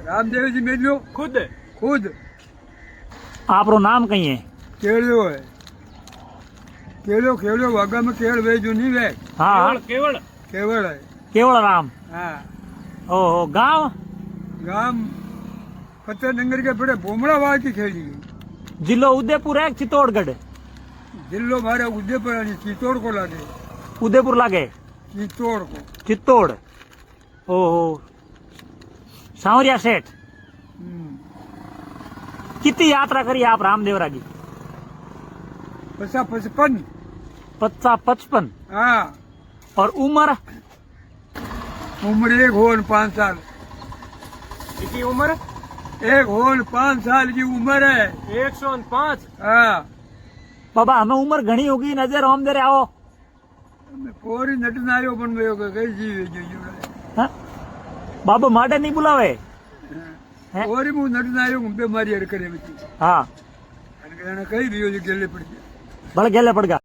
रामदेव जी मिलो खुद खुद आपरो नाम कहीं है? केड़ो है केड़ो केड़ो वागा में केड़ वे जो नहीं वे हाँ केवल केवल है केवल राम। हाँ ओहो गांव गांव फतेहनगर के बड़े भोमड़ावाड़ की खेड़ी है। जिलो उदयपुर है चित्तौड़गढ़? जिलो मारे उदयपुर यानी चित्तौड़ को लागे उदयपुर लागे चित्तौड़ को चित्तौड़। ओहो सांवरिया सेठ कितनी यात्रा करी आप रामदेवरा की? 55 55। हाँ और उम्र? उम्र एक होन 5 साल कितनी उम्र? एक होन 5 साल की उम्र है 105। हाँ बाबा हमें उम्र घनी होगी नजर ओम दे आओ। कोरी नटनारियो पण गयो के कई जीवे जो हाँ? बाबा माटे नहीं बुलावे? हैं? कोरी मु नटनारियो घूमते मारी अड़ करे बची हाँ अन कई रियो जो गेले पड़ गया बड़ गेले पड़ गया।